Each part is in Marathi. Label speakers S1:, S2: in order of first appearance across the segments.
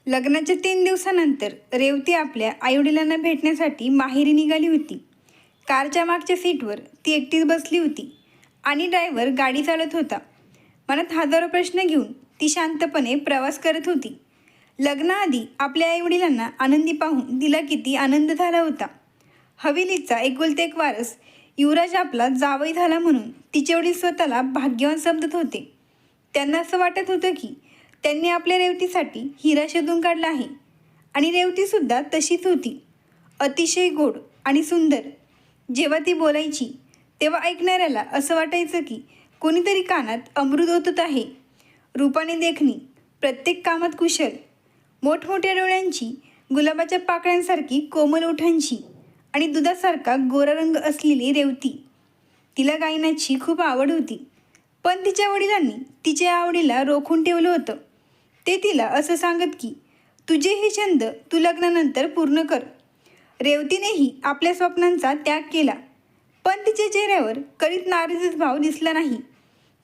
S1: लग्नाच्या 3 दिवसानंतर रेवती आपल्या आईवडिलांना भेटण्यासाठी माहेरी निघाली होती. कारच्या मागच्या सीटवर ती एकटीच बसली होती आणि ड्रायव्हर गाडी चालत होता. मनात हजारो प्रश्न घेऊन ती शांतपणे प्रवास करत होती. लग्नाआधी आपल्या आईवडिलांना आनंदी पाहून तिला किती आनंद झाला होता. हवेलीचा एकुलता एक वारस युवराज आपला जावई झाला म्हणून तिचे वडील स्वतःला भाग्यवान समजत होते. त्यांना असं वाटत होतं की त्यांनी आपल्या रेवतीसाठी हिरा शोधून काढला आहे आणि रेवतीसुद्धा तशीच होती, अतिशय गोड आणि सुंदर. जेव्हा ती बोलायची तेव्हा ऐकणाऱ्याला असं वाटायचं की कोणीतरी कानात अमृत ओतत आहे. रूपाने देखणी, प्रत्येक कामात कुशल, मोठमोठ्या डोळ्यांची, गुलाबाच्या पाकळ्यांसारखी कोमल ओठांची आणि दुधासारखा गोरा रंग असलेली रेवती. तिला गायनाची खूप आवड होती, पण तिच्या वडिलांनी तिच्या आवडीला रोखून ठेवलं होतं. ते तिला असं सांगत की तुझे हे छंद तू लग्नानंतर पूर्ण कर. रेवतीनेही आपल्या स्वप्नांचा त्याग केला, पण तिच्या चेहऱ्यावर कधीच नाराजीचा भाव दिसला नाही.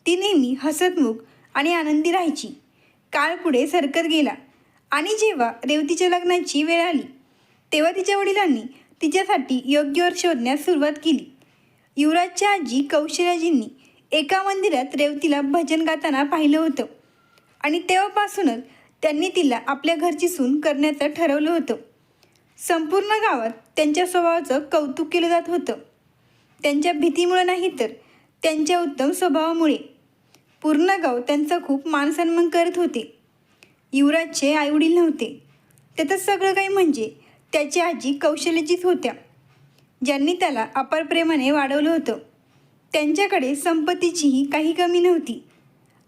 S1: ती नेहमी हसतमुख आणि आनंदी राहायची. काळ पुढे सरकत गेला आणि जेव्हा रेवतीच्या लग्नाची वेळ आली तेव्हा तिच्या वडिलांनी तिच्यासाठी योग्य वर शोधण्यास सुरुवात केली. युवराजच्या आजी कौशल्याजींनी एका मंदिरात रेवतीला भजन गाताना पाहिलं होतं आणि तेव्हापासूनच त्यांनी तिला आपल्या घरची सून करण्याचं ठरवलं होतं. संपूर्ण गावात त्यांच्या स्वभावाचं कौतुक केलं जात होतं. त्यांच्या भीतीमुळे नाही तर त्यांच्या उत्तम स्वभावामुळे. पूर्ण गाव त्यांचा खूप मानसन्मान करत होते. युवराजचे आईवडील नव्हते, त्याचं सगळं काही म्हणजे त्याची आजी कौशल्याजीच होत्या, ज्यांनी त्याला अपार प्रेमाने वाढवलं होतं. त्यांच्याकडे संपत्तीचीही काही कमी नव्हती.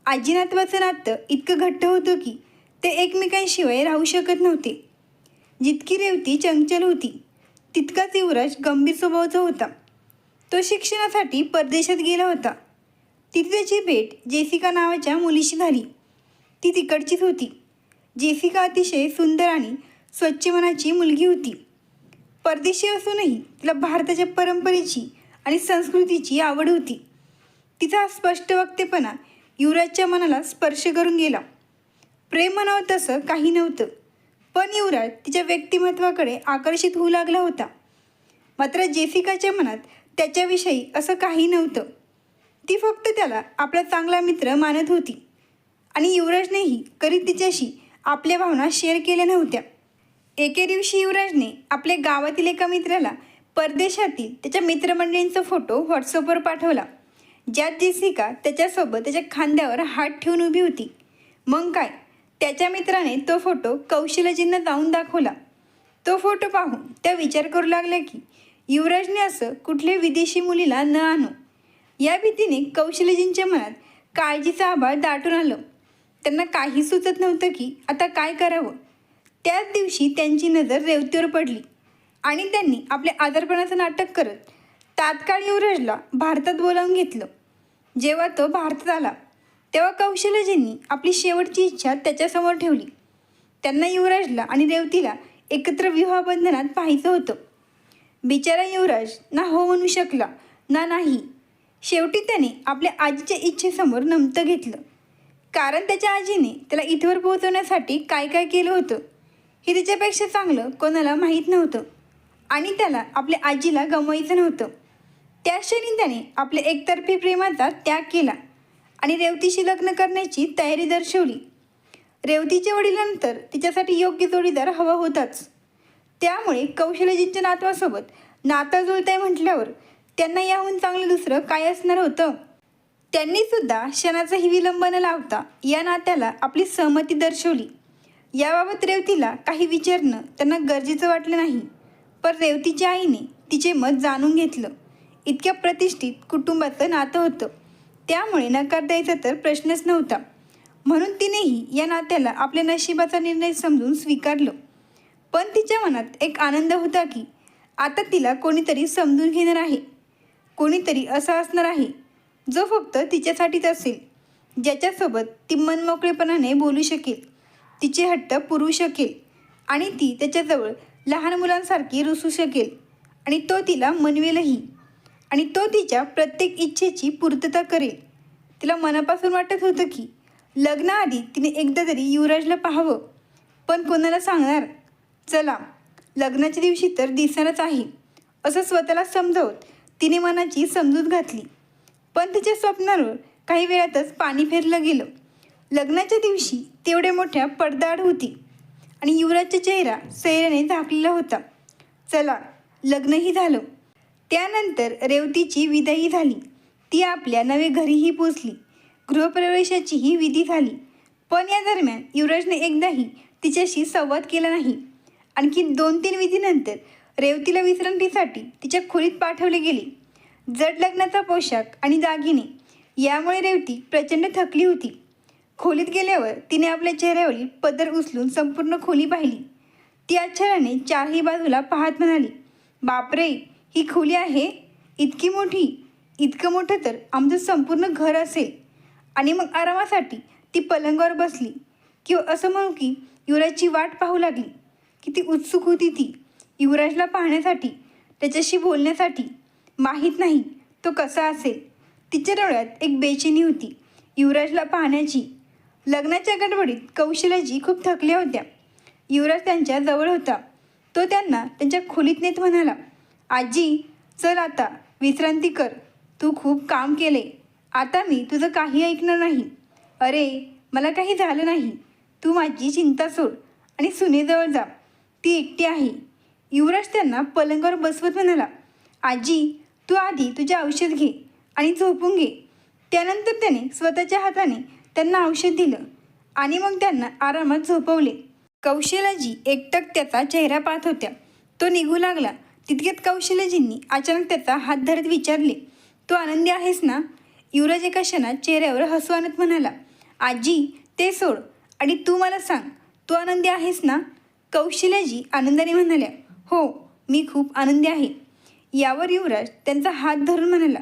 S1: आजीनातवाचं नातं इतकं घट्ट होतं की ते एकमेकांशिवाय राहू शकत नव्हते. जितकी रेवती चंचल होती तितकाच युवराज गंभीर स्वभावाचा होता. तो शिक्षणासाठी परदेशात गेला होता. तिथे त्याची भेट जेसिका नावाच्या मुलीशी झाली. ती तिकडचीच होती. जेसिका अतिशय सुंदर आणि स्वच्छ मनाची मुलगी होती. परदेशी असूनही तिला भारताच्या परंपरेची आणि संस्कृतीची आवड होती. तिचा स्पष्ट वक्तेपणा युवराजच्या मनाला स्पर्श करून गेला. प्रेम म्हणावं तसं काही नव्हतं, पण युवराज तिच्या व्यक्तिमत्वाकडे आकर्षित होऊ लागला होता. मात्र जेसिकाच्या मनात त्याच्याविषयी असं काही नव्हतं. ती फक्त त्याला आपला चांगला मित्र मानत होती आणि युवराजनेही कधी तिच्याशी आपल्या भावना शेअर केल्या नव्हत्या. एके दिवशी युवराजने आपल्या गावातील एका मित्राला परदेशातील त्याच्या मित्रमंडळींचा फोटो व्हॉट्सअपवर पाठवला, ज्यात जेसिका त्याच्यासोबत त्याच्या खांद्यावर हात ठेवून उभी होती. मग काय, त्याच्या मित्राने तो फोटो कौशल्याजींना जाऊन दाखवला. तो फोटो पाहून त्या विचार करू लागल्या की युवराजने असं कुठल्या विदेशी मुलीला न आणू. या भीतीने कौशल्याजींच्या मनात काळजीचं आभाळ दाटून आलं. त्यांना काही सुचत नव्हतं की आता काय करावं. त्याच दिवशी त्यांची नजर रेवतीवर पडली आणि त्यांनी आपल्या आजारपणाचं नाटक करत तात्काळ युवराजला भारतात बोलावून घेतलं. जेव्हा तो भारतात आला तेव्हा कौशल्याजींनी आपली शेवटची इच्छा त्याच्यासमोर ठेवली. त्यांना युवराजला आणि रेवतीला एकत्र विवाहबंधनात पाहायचं होतं. बिचारा युवराज ना हो म्हणू शकला ना नाही. शेवटी त्याने आपल्या आजीच्या इच्छेसमोर नमतं घेतलं, कारण त्याच्या आजीने त्याला इथवर पोहोचवण्यासाठी काय काय केलं होतं हे तिच्यापेक्षा चांगलं कोणाला माहीत नव्हतं आणि त्याला आपल्या आजीला गमवायचं नव्हतं. त्या क्षणी त्याने आपल्या एकतर्फी प्रेमाचा त्याग केला आणि रेवतीशी लग्न करण्याची तयारी दर्शवली. रेवतीच्या वडिलांनंतर तिच्यासाठी योग्य जोडीदार हवा होताच. त्यामुळे कौशल्याजींच्या नातवासोबत नातं जुळतंय म्हटल्यावर त्यांना याहून चांगलं दुसरं काय असणार होतं. त्यांनीसुद्धा क्षणाचाही विलंब न लावता या नात्याला आपली सहमती दर्शवली. याबाबत रेवतीला काही विचारणं त्यांना गरजेचं वाटलं नाही, पण रेवतीच्या आईने तिचे मत जाणून घेतलं. इतक्या प्रतिष्ठित कुटुंबाचं नातं होतं, त्यामुळे नकार द्यायचा तर प्रश्नच नव्हता. म्हणून तिनेही या नात्याला आपल्या नशिबाचा निर्णय समजून स्वीकारलं. पण तिच्या मनात एक आनंद होता की आता तिला कोणीतरी समजून घेणार आहे. कोणीतरी असा असणार आहे जो फक्त तिच्यासाठीच असेल, ज्याच्यासोबत ती मनमोकळेपणाने बोलू शकेल, तिचे हट्ट पुरवू शकेल आणि ती त्याच्याजवळ लहान मुलांसारखी रुसू शकेल आणि तो तिला मनवेलही आणि तो तिच्या प्रत्येक इच्छेची पूर्तता करेल. तिला मनापासून वाटत होतं की लग्नाआधी तिने एकदा तरी युवराजला पाहावं, पण कोणाला सांगणार? चला, लग्नाच्या दिवशी तर दिसणारच आहे असं स्वतःला समजावत तिने मनाची समजूत घातली. पण तिच्या स्वप्नांवर काही वेळातच पाणी फेरलं गेलं. लग्नाच्या दिवशी तेवढ्या मोठ्या पडद्याआड होती आणि युवराजचा चेहरा सैराने झाकलेला होता. चला, लग्नही झालं. त्यानंतर रेवतीची विदाई झाली. ती आपल्या नवे घरीही पोचली. गृहप्रवेशाचीही विधी झाली. पण या दरम्यान युवराजने एकदाही तिच्याशी संवाद केला नाही. आणखी 2-3 विधीनंतर रेवतीला विश्रांतीसाठी तिच्या खोलीत पाठवले गेले. जड लग्नाचा पोशाख आणि दागिने यामुळे रेवती प्रचंड थकली होती. खोलीत गेल्यावर तिने आपल्या चेहऱ्यावरील पदर उचलून संपूर्ण खोली पाहिली. ती आश्चर्याने चारही बाजूला पाहत म्हणाली, बापरे, ही खोली आहे? इतकी मोठी? इतकं मोठं तर आमचं संपूर्ण घर असेल. आणि मग आरामासाठी ती पलंगावर बसली, किंवा असं म्हणू की युवराजची वाट पाहू लागली. किती उत्सुक होती ती युवराजला पाहण्यासाठी, त्याच्याशी बोलण्यासाठी. माहीत नाही तो कसा असेल. तिच्या डोळ्यात एक बेचैनी होती युवराजला पाहण्याची. लग्नाच्या गडबडीत कौशल्याजी खूप थकल्या होत्या. युवराज त्यांच्या जवळ होता. तो त्यांना त्यांच्या खोलीत नेत म्हणाला, आजी, चल आता विश्रांती कर. तू खूप काम केले. आता मी तुझं काही ऐकणार नाही. अरे, मला काही झालं नाही. तू माझी चिंता सोड आणि सुनेजवळ जा. ती एकटी आहे. युवराज त्यांना पलंगावर बसवत म्हणाला, आजी, तू आधी तुझे औषध घे आणि झोपून घे. त्यानंतर त्याने स्वतःच्या हाताने त्यांना औषध दिलं आणि मग त्यांना आरामात झोपवले. कौशल्याजी एकटक त्याचा चेहरा पाहत होत्या. तो निघू लागला तितक्यात कौशल्याजींनी अचानक त्याचा हात धरत विचारले, तू आनंदी आहेस ना? युवराज एका क्षणात चेहऱ्यावर हसू आणत म्हणाला, आजी, ते सोड आणि तू मला सांग, तू आनंदी आहेस ना? कौशल्याजी आनंदाने म्हणाल्या, हो, मी खूप आनंदी आहे. यावर युवराज त्यांचा हात धरून म्हणाला,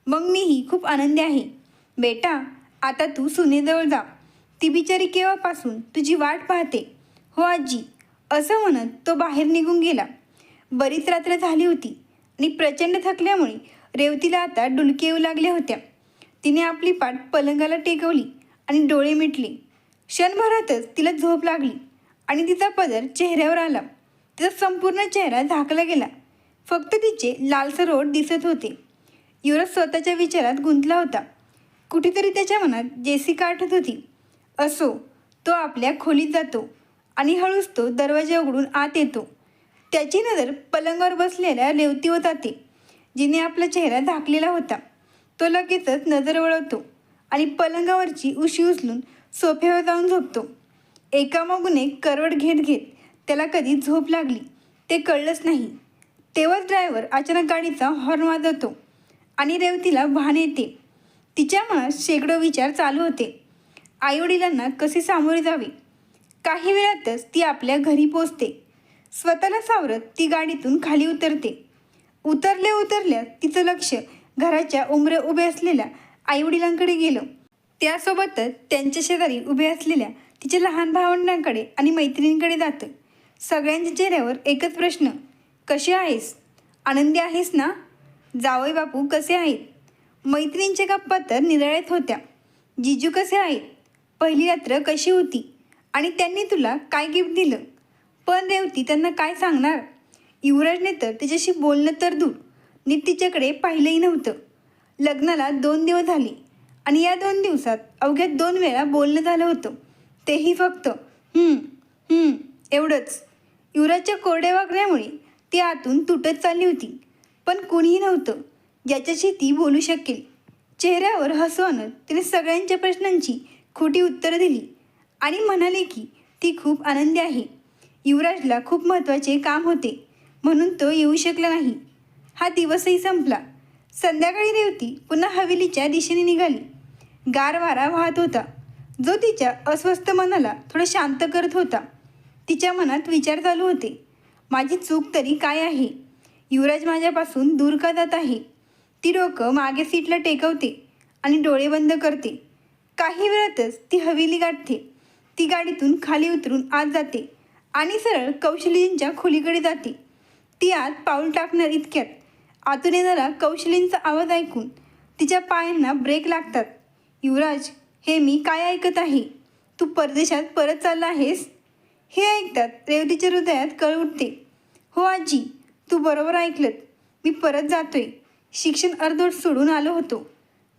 S1: मग मीही खूप आनंदी आहे. बेटा, आता तू सुनेजवळ जा. ती बिचारी केव्हापासून तुझी वाट पाहते. हो आजी, असं म्हणत तो बाहेर निघून गेला. बरीच रात्र झाली होती आणि प्रचंड थकल्यामुळे रेवतीला आता डुलके येऊ लागल्या होत्या. तिने आपली पाठ पलंगाला टेकवली आणि डोळे मिटले. क्षणभरातच तिला झोप लागली आणि तिचा पदर चेहऱ्यावर आला. तिचा संपूर्ण चेहरा झाकला गेला. फक्त तिचे लालसर ओठ दिसत होते. युवराज स्वतःच्या विचारात गुंतला होता. कुठेतरी त्याच्या मनात जेसिका आठवत होती. असो, तो आपल्या खोलीत जातो आणि हळूच तो दरवाजा उघडून आत येतो. त्याची नजर पलंगावर बसलेल्या रेवतीवर जाते, जिने आपला चेहरा झाकलेला होता. तो लगेचच नजर वळवतो आणि पलंगावरची उशी उचलून सोफ्यावर जाऊन झोपतो. एकामागून एक करवट घेत घेत त्याला कधी झोप लागली ते कळलंच नाही. तेव्हाच ड्रायव्हर अचानक गाडीचा हॉर्न वाजवतो आणि रेवतीला भान येते. तिच्या मनात शेकडो विचार चालू होते. आईवडिलांना कसे सामोरे जावे. काही वेळातच ती आपल्या घरी पोचते. स्वतःला सावरत ती गाडीतून खाली उतरते. उतरल्या तिचं लक्ष घराच्या उंबऱ्या उभे असलेल्या आईवडिलांकडे गेलं. त्यासोबतच त्यांच्या शेजारी उभे असलेल्या तिच्या लहान भावंडांकडे आणि मैत्रिणींकडे जातं. सगळ्यांच्या चेहऱ्यावर एकच प्रश्न, कशी आहेस? आनंदी आहेस ना? जावई बापू कसे आहेत? मैत्रिणींच्या गप्पा तर निराळ्यात होत्या. जिजू कसे आहेत? पहिली रात्र कशी होती? आणि त्यांनी तुला काय गिफ्ट दिलं? पण रेवती त्यांना काय सांगणार? युवराजने तर तिच्याशी बोलणं तर दूर, नीट तिच्याकडे पाहिलंही नव्हतं. लग्नाला 2 दिवस झाले आणि या 2 दिवसात अवघ्या 2 वेळा बोलणं झालं होतं. तेही फक्त एवढंच. युवराजच्या कोरड्या वागण्यामुळे ती आतून तुटत चालली होती. पण कुणीही नव्हतं ज्याच्याशी ती बोलू शकेल. चेहऱ्यावर हसू आणत तिने सगळ्यांच्या प्रश्नांची खोटी उत्तरं दिली आणि म्हणाले की ती खूप आनंदी आहे. युवराजला खूप महत्त्वाचे काम होते म्हणून तो येऊ शकला नाही. हा दिवसही संपला. संध्याकाळी रेवती पुन्हा हवेलीच्या दिशेने निघाली. गार वारा वाहत होता, जो तिच्या अस्वस्थ मनाला थोडं शांत करत होता. तिच्या मनात विचार चालू होते, माझी चूक तरी काय आहे? युवराज माझ्यापासून दूर का जात आहे? ती डोकं मागे सीटला टेकवते आणि डोळे बंद करते. काही वेळातच ती हवेली गाठते. ती गाडीतून खाली उतरून आत जाते आणि सरळ कौशलींच्या खोलीकडे जाते. ती आत पाऊल टाकणार इतक्यात आतून येणारा कौशलींचा आवाज ऐकून तिच्या पायांना ब्रेक लागतात. युवराज, हे मी काय ऐकत आहे? तू परदेशात परत चालला आहेस? हे ऐकतात रेवतीच्या हृदयात कळ उठते. हो आजी, तू बरोबर ऐकलत. मी परत जातोय. शिक्षण अर्धवट सोडून आलो होतो.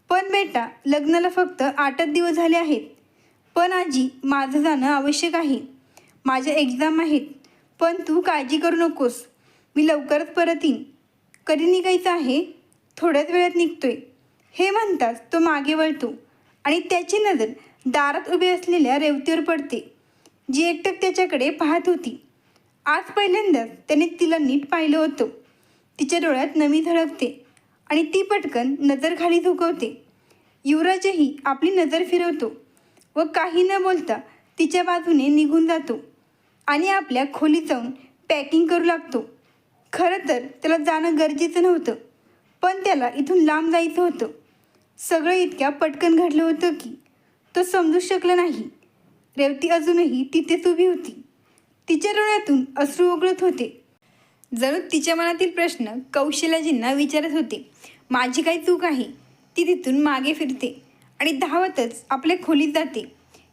S1: पण बेटा, लग्नाला फक्त 8च दिवस झाले आहेत. पण आजी, माझं जाणं आवश्यक आहे. माझ्या एक्झाम आहेत. पण तू काळजी करू नकोस. मी लवकरच परत येईन. कधी निघायचं आहे? थोड्याच वेळात निघतोय. हे म्हणताच तो मागे वळतो आणि त्याची नजर दारात उभी असलेल्या रेवतीवर पडते, जी एकटक त्याच्याकडे पाहत होती. आज पहिल्यांदाच त्याने तिला नीट पाहिलं होतं. तिच्या डोळ्यात नमी झळकते आणि ती पटकन नजर खाली झुकवते. युवराजही आपली नजर फिरवतो व काही न बोलता तिच्या बाजूने निघून जातो आणि आपल्या खोलीत जाऊन पॅकिंग करू लागतो. खरं तर त्याला जाणं गरजेचं नव्हतं, पण त्याला इथून लांब जायचं होतं. सगळं इतक्या पटकन घडलं होतं की तो समजू शकला नाही. रेवती अजूनही तिथेच उभी होती. तिच्या डोळ्यातून अश्रू ओघळत होते. जणू तिच्या मनातील प्रश्न कौशल्याजींना विचारत होते. माझी काही चूक आहे? ती तिथून मागे फिरते आणि धावतच आपल्या खोलीत जाते.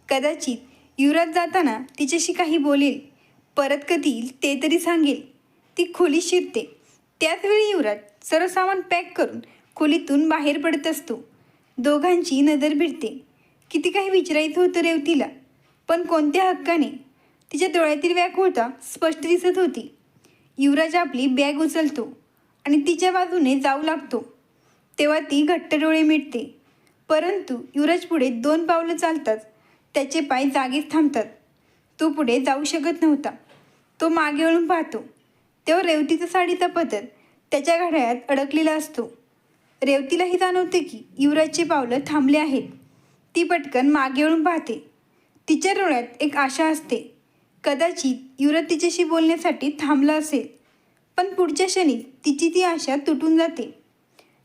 S1: कदाचित युवराज जाताना तिच्याशी काही बोलेल, परत कधी येईल ते तरी सांगेल. ती खोलीत शिरते. त्याचवेळी युवराज सर्व सामान पॅक करून खोलीतून बाहेर पडत असतो. दोघांची नजर भिडते. किती काही विचारायचं होतं रेवतीला, पण कोणत्या हक्काने? तिच्या डोळ्यातील व्याकुळता स्पष्ट दिसत होती. युवराज आपली बॅग उचलतो आणि तिच्या बाजूने जाऊ लागतो. तेव्हा ती घट्ट डोळे मिटते. परंतु युवराज पुढे 2 पावलं चालताच त्याचे पाय जागीच थांबतात. तो पुढे जाऊ शकत नव्हता. तो मागे वळून पाहतो. तेव्हा रेवतीचा साडीचा पदर त्याच्या घड्याळात अडकलेला असतो. रेवतीलाही जाणवते की युवराजची पावलं थांबली आहेत. ती पटकन मागे वळून पाहते. तिच्या डोळ्यात एक आशा असते. कदाचित युवराज तिच्याशी बोलण्यासाठी थांबला असेल. पण पुढच्या क्षणी तिची ती आशा तुटून जाते,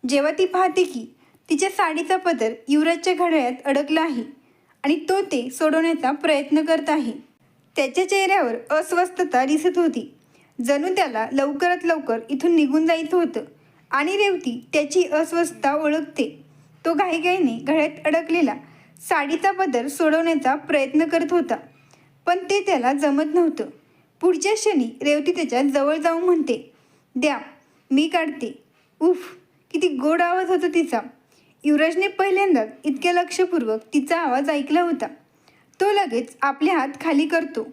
S1: जेव्हा ती पाहते की तिच्या साडीचा पदर युवराजच्या घड्याळात अडकला आहे आणि तो ते सोडवण्याचा प्रयत्न करत आहे. त्याच्या चेहऱ्यावर अस्वस्थता दिसत होती. जणू त्याला लवकरात लवकर इथून निघून जायचं होतं आणि रेवती त्याची अस्वस्थता ओळखते. तो घाईघाईने घड्याळात अडकलेला साडीचा पदर सोडवण्याचा प्रयत्न करत होता, पण ते त्याला जमत नव्हतं. पुढच्या क्षणी रेवती त्याच्या जवळ जाऊन म्हणते, द्या, मी काढते. उफ, किती गोड आवाज होता तिचा. युवराजने पहिल्यांदाच इतक्या लक्षपूर्वक तिचा आवाज ऐकला होता. तो लगेच आपले हात खाली करतो,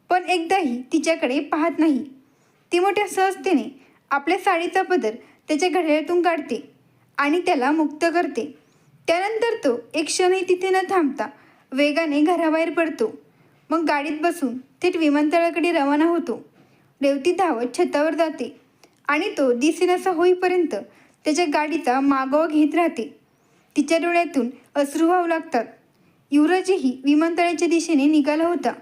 S1: पण एकदाही तिच्याकडे पाहत नाही. ती मोठ्या सहजतेने आपल्या साडीचा पदर त्याच्या घड्याळातून काढते आणि त्याला मुक्त करते. त्यानंतर तो एक क्षणही तिथे न थांबता वेगाने घराबाहेर पडतो. मग गाडीत बसून थेट विमानतळाकडे रवाना होतो. रेवती धावत छतावर जाते आणि तो दिसेनासा होईपर्यंत त्याच्या गाडीचा मागोवा घेत राहते. तिच्या डोळ्यातून अश्रू वाहू लागतात. युवराजही विमानतळाच्या दिशेने निघाला होता,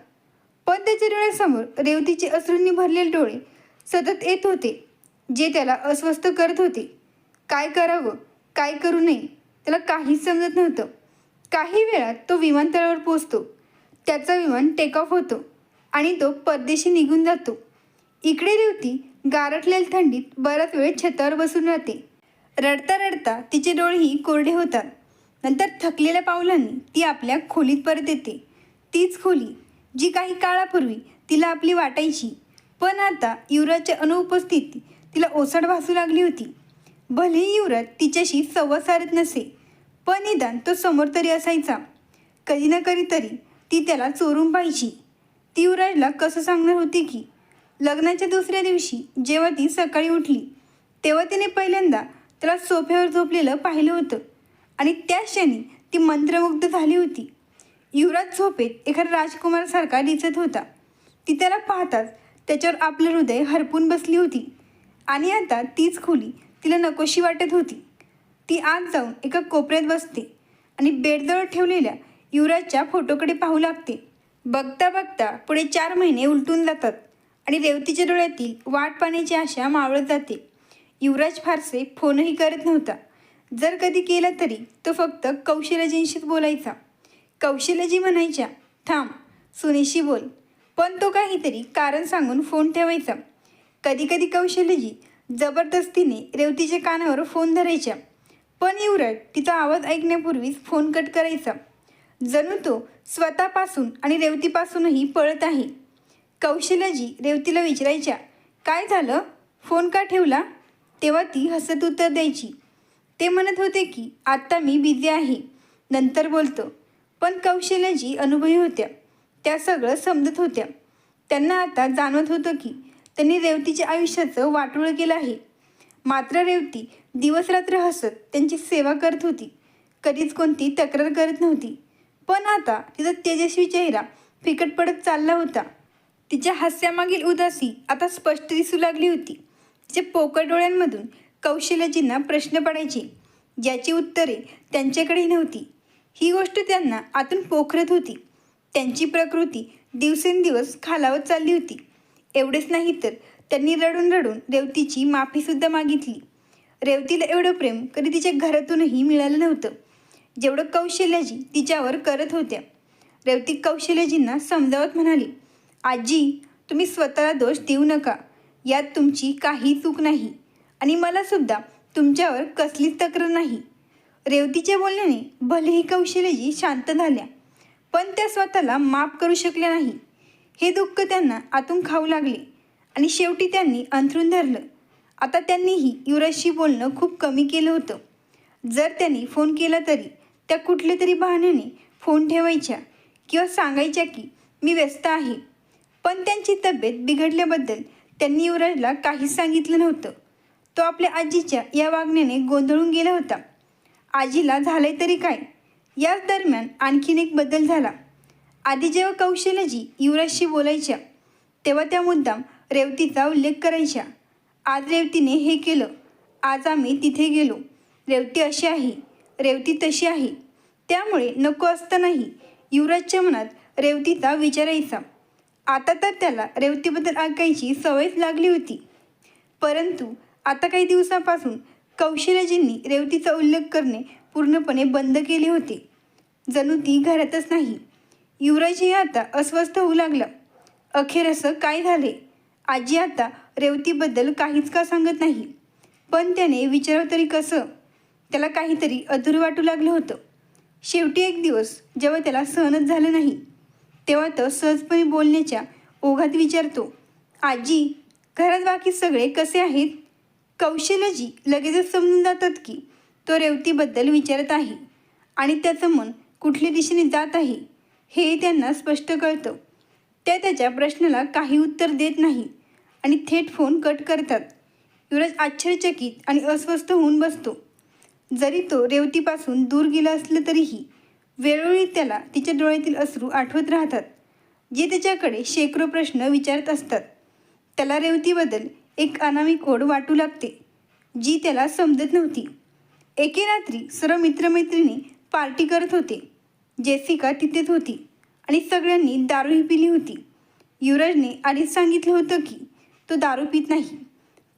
S1: पण त्याच्या डोळ्यासमोर रेवतीचे अश्रूंनी भरलेले डोळे सतत येत होते, जे त्याला अस्वस्थ करत होते. काय करावं, काय करू नये, त्याला काहीच समजत नव्हतं. काही वेळात तो विमानतळावर पोचतो. त्याचा विमान टेक ऑफ होतो आणि तो परदेशी निघून जातो. इकडे रेवती गारठलेल्या थंडीत बराच वेळ छतावर बसून राहते. रडता रडता तिचे डोळेही कोरडे होतात. नंतर थकलेल्या पावलांनी ती आपल्या खोलीत परत येते. तीच खोली जी काही काळापूर्वी तिला आपली वाटायची, पण आता युवराजच्या अनुपस्थितीत तिला ओसाड भासू लागली होती. भलेही युवराज तिच्याशी संवाद साधत नसे, पण निदान तो समोर तरी असायचा. कधी ना कधीतरी ती त्याला चोरून पाहायची. ती युवराजला कसं सांगणार होती की लग्नाच्या दुसऱ्या दिवशी जेव्हा ती सकाळी उठली तेव्हा तिने पहिल्यांदा त्याला सोफ्यावर झोपलेलं पाहिलं होतं आणि त्या क्षणी ती मंत्रमुग्ध झाली होती. युवराज झोपेत एखाद्या राजकुमारासारखा दिसत होता. ती त्याला पाहताच त्याच्यावर आपलं हृदय हरपून बसली होती आणि आता तीच खोली तिला नकोशी वाटत होती. ती आत जाऊन एका कोपऱ्यात बसते आणि बेडजवळ ठेवलेल्या युवराजच्या फोटोकडे पाहू लागते. बघता बघता पुढे 4 महिने उलटून जातात आणि रेवतीच्या डोळ्यातील वाट पाहण्याची आशा मावळत जाते. युवराज फारसे फोनही करत नव्हता. जर कधी केला तरी तो फक्त कौशल्याजींशीच बोलायचा. कौशल्याजी म्हणायच्या, थांब, सुनेशी बोल, पण तो काहीतरी कारण सांगून फोन ठेवायचा. कधी कधी कौशल्याजी जबरदस्तीने रेवतीच्या कानावर फोन धरायच्या, पण युवराज तिचा आवाज ऐकण्यापूर्वीच फोन कट करायचा. जणू तो स्वतःपासून आणि रेवतीपासूनही पळत आहे. कौशल्याजी रेवतीला विचारायच्या, काय झालं, फोन का ठेवला? तेव्हा ती हसत उत्तर द्यायची. ते म्हणत होते की आत्ता मी बिझी आहे, नंतर बोलतो. पण कौशल्याजी अनुभवी होत्या, त्या सगळं समजत होत्या. त्यांना आता जाणवत होतं की त्यांनी रेवतीच्या आयुष्याचं वाटोळं केलं आहे. मात्र रेवती दिवसरात्र हसत त्यांची सेवा करत होती, कधीच कोणती तक्रार करत नव्हती. पण आता तिचा तेजस्वी चेहरा फिकट पडत चालला होता. तिच्या हास्यामागील उदासी आता स्पष्ट दिसू लागली होती. तिच्या पोकळ डोळ्यांमधून कौशल्याजींना प्रश्न पडायचे, ज्याची उत्तरे त्यांच्याकडेही नव्हती. ही गोष्ट त्यांना आतून पोखरत होती. त्यांची प्रकृती दिवसेंदिवस खालावत चालली होती. एवढेच नाही तर त्यांनी रडून रडून रेवतीची माफीसुद्धा मागितली. रेवतीला एवढं प्रेम कधी तिच्या घरातूनही मिळालं नव्हतं, जेवढं कौशल्याजी तिच्यावर करत होत्या. रेवती कौशल्याजींना समजावत म्हणाली, आजी, तुम्ही स्वतःला दोष देऊ नका. यात तुमची काही चूक नाही आणि मलासुद्धा तुमच्यावर कसलीच तक्रार नाही. रेवतीच्या बोलण्याने भलेही कौशल्याजी शांत झाल्या, पण त्या स्वतःला माफ करू शकल्या नाही. हे दुःख त्यांना आतून खाऊ लागले आणि शेवटी त्यांनी अंथरूण धरलं. आता त्यांनीही युवराजशी बोलणं खूप कमी केलं होतं. जर त्यांनी फोन केला तरी त्या कुठल्या तरी बहाण्याने फोन ठेवायच्या किंवा सांगायच्या की मी व्यस्त आहे. पण त्यांची तब्येत बिघडल्याबद्दल त्यांनी युवराजला काहीच सांगितलं नव्हतं. तो आपल्या आजीच्या या वागण्याने गोंधळून गेला होता. आजीला झालंय तरी काय? याच दरम्यान आणखीन एक बदल झाला. आधी जेव्हा कौशल्याजी युवराजशी बोलायच्या तेव्हा त्या मुद्दाम रेवतीचा उल्लेख करायच्या. आज रेवतीने हे केलं, आज आम्ही तिथे गेलो, रेवती अशी आहे, रेवती तशी आहे. त्यामुळे नको असतानाही युवराजच्या मनात रेवतीचा विचार यायचा. आता तर त्याला रेवतीबद्दल ऐकायची सवयच लागली होती. परंतु आता काही दिवसापासून कौशल्याजींनी रेवतीचा उल्लेख करणे पूर्णपणे बंद केले होते. जणू ती घरातच नाही. युवराजही आता अस्वस्थ होऊ लागला. अखेर असं काय झाले? आजी आता रेवतीबद्दल काहीच का सांगत नाही? पण त्याने विचारावं तरी कसं? त्याला काहीतरी अधूर वाटू लागलं होतं. शेवटी एक दिवस जेव्हा त्याला सहनच झालं नाही, तेव्हा तो सहजपणे बोलण्याच्या ओघात विचारतो, आजी, घरात बाकी सगळे कसे आहेत? कौशल्याजी लगेचच समजून जातात की तो रेवतीबद्दल विचारत आहे आणि त्याचं मन कुठल्या दिशेने जात आहे हे त्यांना स्पष्ट कळतं. त्या त्याच्या प्रश्नाला काही उत्तर देत नाही आणि थेट फोन कट करतात. युवराज आश्चर्यचकित आणि अस्वस्थ होऊन बसतो. जरी तो रेवतीपासून दूर गेला असलं तरीही वेळोवेळी त्याला तिच्या डोळ्यातील अश्रू आठवत राहतात, जे त्याच्याकडे शेकडो प्रश्न विचारत असतात. त्याला रेवतीबद्दल एक अनामिक ओढ वाटू लागते, जी त्याला समजत नव्हती. एके रात्री सर्व मित्रमैत्रिणी पार्टी करत होते. जेसिका तिथेच होती आणि सगळ्यांनी दारूही पिली होती. युवराजने आधीच सांगितलं होतं की तो दारू पित नाही,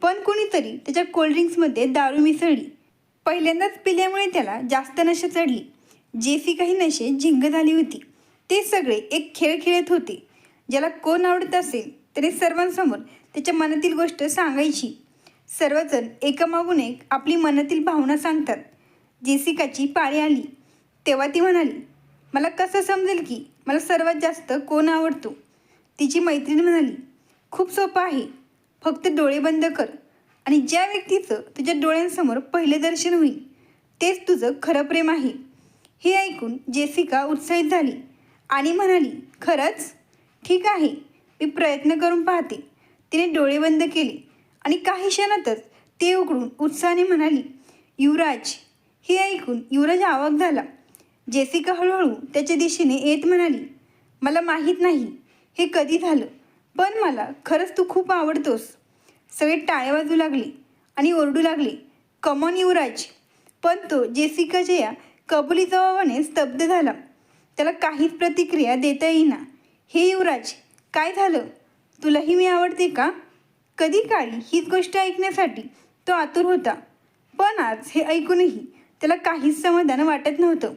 S1: पण कोणीतरी त्याच्या कोल्ड्रिंक्समध्ये दारू मिसळली. पहिल्यांदाच पिल्यामुळे त्याला जास्त नशा चढली. जेसिकाही नशेत झिंग झाली होती. ते सगळे एक खेळ खेळत होते. ज्याला कोण आवडत असेल त्याने सर्वांसमोर त्याच्या मनातील गोष्ट सांगायची. सर्वजण एकामागून एक आपली मनातील भावना सांगतात. जेसिकाची पाळी आली तेव्हा ती म्हणाली, मला कसं समजेल की मला सर्वात जास्त कोण आवडतो? तिची मैत्रीण म्हणाली, खूप सोपं आहे, फक्त डोळे बंद कर आणि ज्या व्यक्तीचं तुझ्या डोळ्यांसमोर पहिले दर्शन होईल तेच तुझं खरं प्रेम आहे. हे ऐकून जेसिका उत्साहित झाली आणि म्हणाली, खरंच? ठीक आहे, मी प्रयत्न करून पाहते. तिने डोळे बंद केले आणि काही क्षणातच ते उघडून उत्साहाने म्हणाली, युवराज. हे ऐकून युवराज अवाक झाला. जेसिका हळूहळू त्याच्या दिशेने येत म्हणाली, मला माहीत नाही हे कधी झालं, पण मला खरंच तू खूप आवडतोस. सगळे टाळ्या वाजू लागले आणि ओरडू लागले, कमॉन युवराज. पण तो जेसिकाच्या या कबुली जबाबाने स्तब्ध झाला. त्याला काहीच प्रतिक्रिया देता येईना. हे युवराज, काय झालं? तुलाही मी आवडते का? कधी काळी हीच गोष्ट ऐकण्यासाठी तो आतुर होता, पण आज हे ऐकूनही त्याला काहीच समाधान वाटत नव्हतं.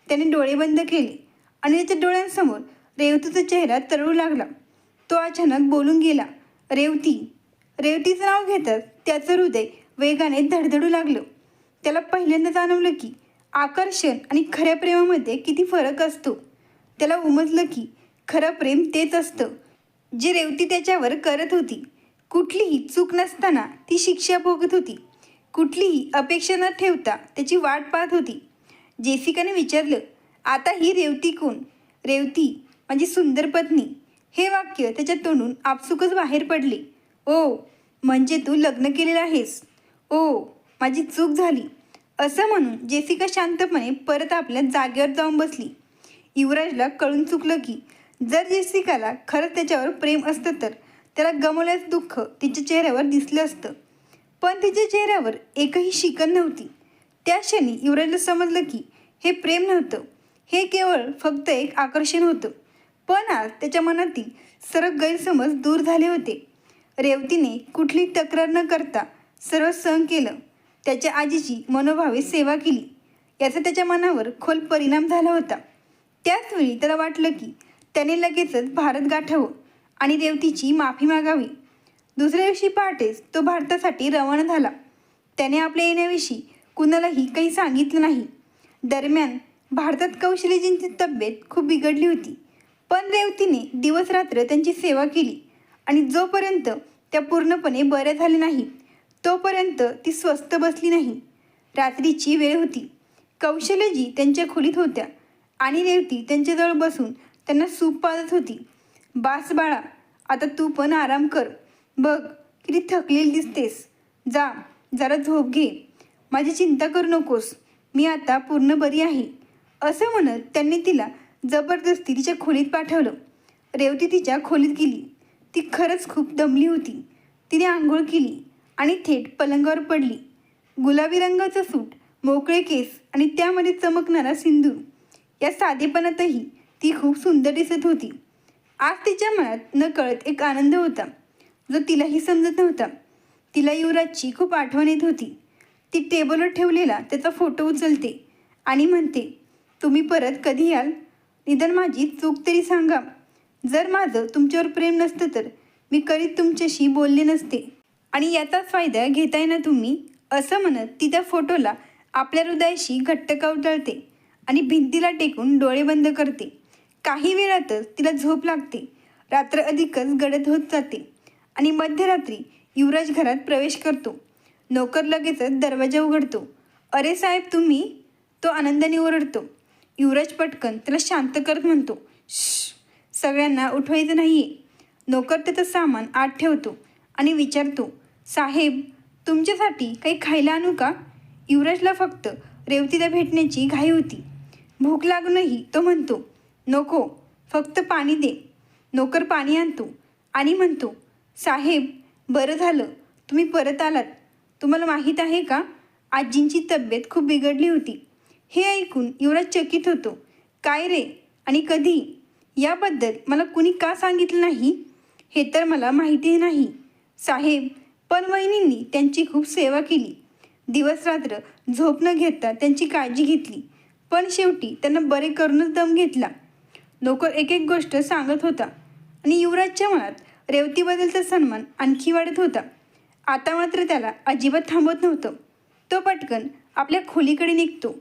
S1: त्याने डोळे बंद केले आणि त्याच्या डोळ्यांसमोर रेवतीचा चेहरा तरळू लागला. तो अचानक बोलून गेला, रेवती. रेवतीचं नाव घेताच त्याचं हृदय वेगाने धडधडू लागलं. त्याला पहिल्यांदा जाणवलं की आकर्षण आणि खऱ्या प्रेमामध्ये किती फरक असतो. त्याला उमजलं की खरं प्रेम तेच असतं, जे रेवती त्याच्यावर करत होती. कुठलीही चूक नसताना ती शिक्षा भोगत होती. कुठलीही अपेक्षा न ठेवता त्याची वाट पाहत होती. जेसिकाने विचारलं, आता ही रेवती कोण? रेवती माझी सुंदर पत्नी. हे वाक्य त्याच्या तोंडून आपसुकच बाहेर पडले. ओ, म्हणजे तू लग्न केलेलं आहेस? ओ, माझी चूक झाली, असं म्हणून जेसिका शांतपणे परत आपल्या जागेवर जाऊन बसली. युवराजला कळून चुकलं की जर जेसिकाला खरंच त्याच्यावर प्रेम असतं तर त्याला गमावल्याचं दुःख तिच्या चेहऱ्यावर दिसलं असतं. पण तिच्या चेहऱ्यावर एकही शिकन नव्हती. त्या क्षणी युवराजला समजलं की हे प्रेम नव्हतं, हे केवळ फक्त एक आकर्षण होतं. पण आज त्याच्या मनातील सर्व गैरसमज दूर झाले होते. रेवतीने कुठली तक्रार न करता सर्व सहन केलं. त्याच्या आजीची मनोभावे सेवा केली, याचा त्याच्या मनावर खोल परिणाम झाला होता. त्याचवेळी त्याला वाटलं की त्याने लगेचच भारत गाठावं आणि रेवतीची माफी मागावी. दुसऱ्या दिवशी पहाटेच तो भारतासाठी रवाना झाला. त्याने आपल्या येण्याविषयी कुणालाही काही सांगितलं नाही. दरम्यान भारतात कौशल्यजींची तब्येत खूप बिघडली होती. पण रेवतीने दिवस रात्र त्यांची सेवा केली आणि जोपर्यंत त्या पूर्णपणे बऱ्या झाल्या नाहीत तोपर्यंत ती स्वस्थ बसली नाही. रात्रीची वेळ होती. कौशल्यजी त्यांच्या खोलीत होत्या आणि रेवती त्यांच्याजवळ बसून त्यांना सूप पाजत होती. बास बाळा, आता तू पण आराम कर. बघ किती थकलेली दिसतेस. जा, जरा झोप घे. माझी चिंता करू नकोस, मी आता पूर्ण बरी आहे, असं म्हणत त्यांनी तिला जबरदस्ती तिच्या खोलीत पाठवलं. रेवती तिच्या खोलीत गेली. ती खरंच खूप दमली होती. तिने आंघोळ केली आणि थेट पलंगावर पडली. गुलाबी रंगाचं सूट, मोकळे केस आणि त्यामध्ये चमकणारा सिंदूर, या साधेपणातही ती खूप सुंदर दिसत होती. आज तिच्या मनात नकळत एक आनंद होता जो तिलाही समजत नव्हता. तिला युवराजची खूप आठवण येत होती. ती टेबलवर ठेवलेला त्याचा फोटो उचलते आणि म्हणते, तुम्ही परत कधी याल? निदान माझी चूक तरी सांगा. जर माझं तुमच्यावर प्रेम नसतं तर मी कधीच तुमच्याशी बोलले नसते आणि याचाच फायदा घेताय ना तुम्ही, असं म्हणत ती त्या फोटोला आपल्या हृदयाशी घट्ट कवटाळते आणि भिंतीला टेकून डोळे बंद करते. काही वेळातच तिला झोप लागते. रात्र अधिकच गडद होत जाते आणि मध्यरात्री युवराज घरात प्रवेश करतो. नोकर लगेचच दरवाजा उघडतो. अरे साहेब तुम्ही, तो आनंदाने ओरडतो. युवराज पटकन त्याला शांत करत म्हणतो, श्श, सगळ्यांना उठवायचं नाहीये. नोकर त्याचं सामान आत ठेवतो आणि विचारतो, साहेब तुमच्यासाठी काही खायला आणू का? युवराजला फक्त रेवतीला भेटण्याची घाई होती. भूक लागूनही तो म्हणतो, नको, फक्त पाणी दे. नोकर पाणी आणतो आणि म्हणतो, साहेब बरं झालं तुम्ही परत आलात. तुम्हाला माहीत आहे का, आजींची तब्येत खूप बिघडली होती. हे ऐकून युवराज चकित होतो. काय रे, आणि कधी? याबद्दल मला कुणी का सांगितलं नाही हे तर मला माहिती नाही. साहेब, पण वहिनींनी त्यांची खूप सेवा केली. दिवस रात्र झोप न घेता त्यांची काळजी घेतली. पण शेवटी त्यांना बरे करूनच दम घेतला. नोकर एक एक गोष्ट सांगत होता आणि युवराजच्या मनात रेवतीबद्दलचा सन्मान आणखी वाढत होता. आता मात्र त्याला अजिबात थांबवत नव्हतं. तो पटकन आपल्या खोलीकडे निघतो.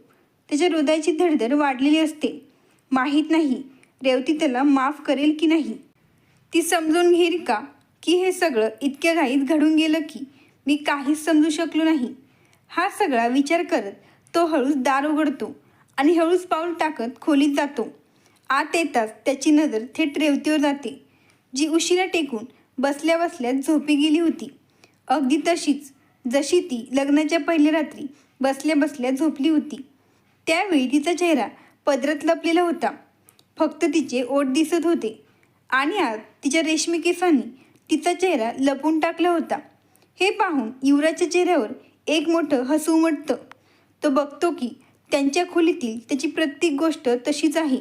S1: त्याच्या हृदयाची धडधड वाढलेली असते. माहीत नाही रेवती त्याला माफ करेल की नाही. ती समजून घेईल का की हे सगळं इतक्या घाईत घडून गेलं की मी काहीच समजू शकलो नाही. हा सगळा विचार करत तो हळूच दार उघडतो आणि हळूच पाऊल टाकत खोलीत जातो. आत येताच त्याची नजर थेट रेवतीवर जाते, जी उशिरा टेकून बसल्या बसल्या झोपी गेली होती. अगदी तशीच जशी ती लग्नाच्या पहिल्या रात्री बसल्या बसल्या झोपली होती. त्यावेळी तिचा चेहरा पदरात लपलेला होता. फक्त तिचे ओठ दिसत होते आणि आज तिच्या रेशमी केसांनी तिचा चेहरा लपवून टाकला होता. हे पाहून युवराजच्या चेहऱ्यावर एक मोठं हसू उमटतं. तो बघतो की त्यांच्या खोलीतील त्याची प्रत्येक गोष्ट तशीच आहे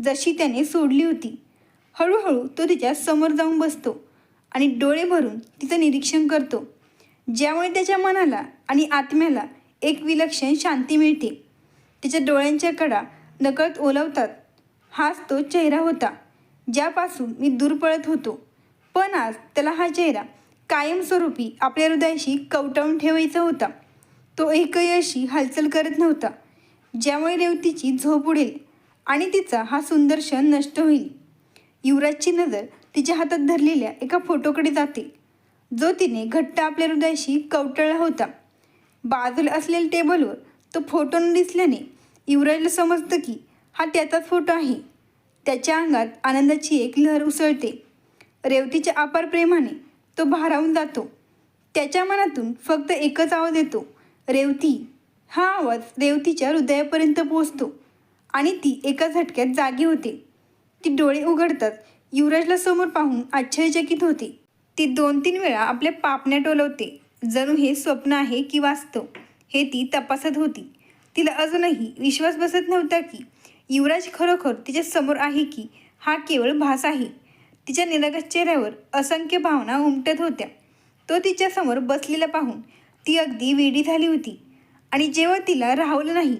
S1: जशी त्याने सोडली होती. हळूहळू तो तिच्या समोर जाऊन बसतो आणि डोळे भरून तिचं निरीक्षण करतो, ज्यामुळे त्याच्या मनाला आणि आत्म्याला एक विलक्षण शांती मिळते. त्याच्या डोळ्यांच्या कडा नकळत ओलावतात. हाच तो चेहरा होता ज्यापासून मी दूर पळत होतो. पण आज त्याला हा चेहरा कायमस्वरूपी आपल्या हृदयाशी कवटाळून ठेवायचा होता. तो एकही अशी हालचाल करत नव्हता ज्यामुळे रेवतीची झोप उडेल आणि तिचा हा सुंदर क्षण नष्ट होईल. युवराजची नजर तिच्या हातात धरलेल्या एका फोटोकडे जाते, जो तिने घट्ट आपल्या हृदयाशी कवटळला होता. बाजूला असलेल्या टेबलवर तो फोटो न दिसल्याने युवराजला समजतं की हा त्याचाच फोटो आहे. त्याच्या अंगात आनंदाची एक लहर उसळते. रेवतीच्या अपार प्रेमाने तो भारावून जातो. त्याच्या मनातून फक्त एकच आवाज येतो, रेवती. हा आवाज रेवतीच्या हृदयापर्यंत पोचतो आणि ती एका झटक्यात जागी होते. ती डोळे उघडतात. युवराजला समोर पाहून आश्चर्यचकित होते. ती 2-3 वेळा आपल्या पापण्या टोलवते. जणू हे स्वप्न आहे की वास्तव हे ती तपासत होती. तिला अजूनही विश्वास बसत नव्हता की युवराज खरोखर तिच्या समोर आहे की हा केवळ भास आहे. तिच्या निरागस चेहऱ्यावर असंख्य भावना उमटत होत्या. तो तिच्यासमोर बसलेला पाहून ती अगदी वेडी झाली होती. आणि जेव्हा तिला राहवलं नाही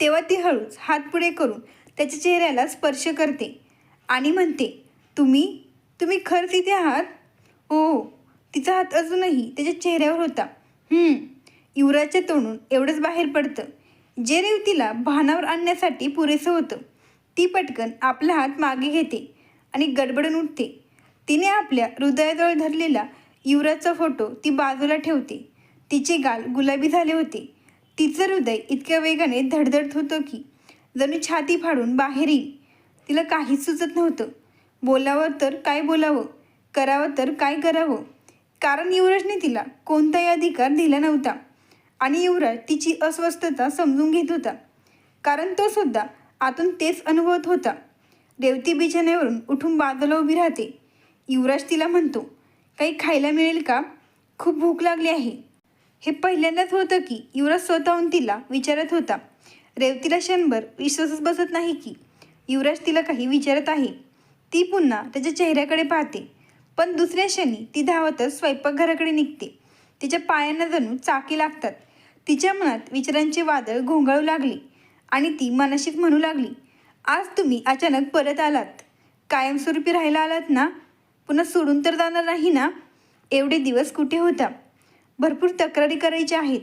S1: तेव्हा ती हळूच हात पुढे करून त्याच्या चेहऱ्याला स्पर्श करते आणि म्हणते, तुम्ही खरंच इथे आहात? हो. तिचा हात अजूनही त्याच्या चेहऱ्यावर होता. युवराजच्या तोंडून एवढंच बाहेर पडतं, जे रेवतीला भानावर आणण्यासाठी पुरेसं होतं. ती पटकन आपला हात मागे घेते आणि गडबडून उठते. तिने आपल्या हृदयाजवळ धरलेला युवराजचा फोटो ती बाजूला ठेवते. तिचे गाल गुलाबी झाले होते. तिचं हृदय इतक्या वेगाने धडधडत होतं की जणू छाती फाडून बाहेर येईल. तिला काहीच सुचत नव्हतं. बोलावं तर काय बोलावं, करावं तर काय करावं, कारण युवराजने तिला कोणताही अधिकार दिला नव्हता. आणि युवराज तिची अस्वस्थता समजून घेत होता, कारण तो सुद्धा आतून तेच अनुभवत होता. रेवती बिछाण्यावरून उठून बाजूला उभी राहते. युवराज तिला म्हणतो, काही खायला मिळेल का? खूप भूक लागली आहे. हे पहिल्यांदाच होतं की युवराज स्वतःहून तिला विचारत होता. रेवतीला क्षणभर विश्वासच बसत नाही की युवराज तिला काही विचारत आहे. ती पुन्हा त्याच्या चेहऱ्याकडे पाहते, पण दुसऱ्या क्षणी ती धावतच स्वयंपाकघराकडे निघते. तिच्या पायांना जणू चाके लागतात. तिच्या मनात विचारांचे वादळ घोंगाळू लागले आणि ती मनाशीच म्हणू लागली, आज तुम्ही अचानक परत आलात, कायमस्वरूपी राहायला आलात ना? पुन्हा सोडून तर जाणार नाही ना? एवढे दिवस कुठे होता? भरपूर तक्रारी करायच्या आहेत,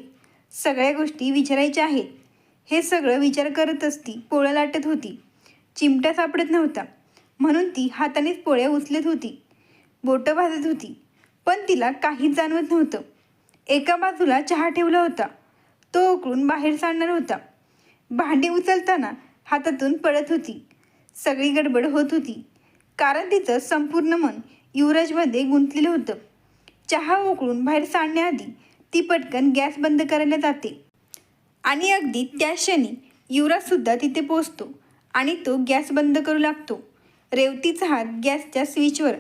S1: सगळ्या गोष्टी विचारायच्या आहेत. हे सगळं विचार करतच ती पोळ्या लाटत होती. चिमटा सापडत नव्हता म्हणून ती हातानेच पोळ्या उचलत होती. बोटं भाजत होती, पण तिला काहीच जाणवत नव्हतं. एका बाजूला चहा ठेवला होता, तो उकळून बाहेर सांडणार होता. भांडी उचलताना हातातून पडत होती. सगळी गडबड होत होती, कारण तिचं संपूर्ण मन युवराजमध्ये गुंतलेलं होतं. चहा उकळून बाहेर सांडण्याआधी ती पटकन गॅस बंद करायला जाते आणि अगदी त्याच क्षणी युवराजसुद्धा तिथे पोचतो आणि तो गॅस बंद करू लागतो. रेवतीचा हात गॅसच्या स्विचवर